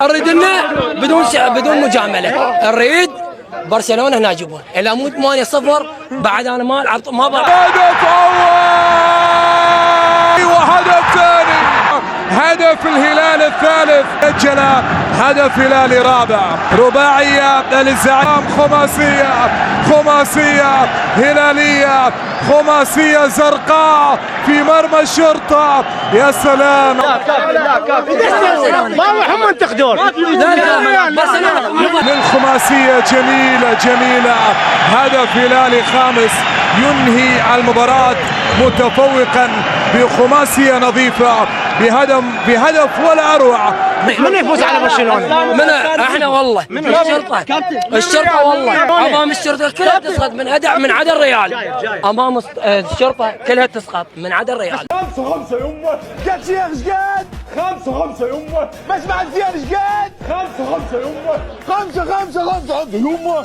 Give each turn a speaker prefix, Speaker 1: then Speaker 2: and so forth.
Speaker 1: نريد لنا بدون مجامله، نريد برشلونه هنا يجيبون الى مو 8-0 بعد انا ما العب ما بلعب.
Speaker 2: هدف اول وهدف ثاني، هدف الهلال الثالث، سجل هدف هلالي رابع، رباعيه للزعيم، خماسيه هلاليه، خماسيه زرقاء في مرمى الشرطه. يا سلام،
Speaker 3: ما محمد تقدر
Speaker 2: من خماسيه جميله، هدف هلالي خامس ينهي المباراه متفوقا بخماسيه نظيفه بهدف ولا اروع.
Speaker 3: من يفوز على برشلونه؟
Speaker 1: من احنا والله الشرطه والله امام الشرطه كلها تسقط من عدا الريال، امام الشرطه كلها تسقط من عدا الريال.
Speaker 4: 5 يمه قد شيخ شقد 5 يمه بس بعد زين شقد 5 يمه 5 يمه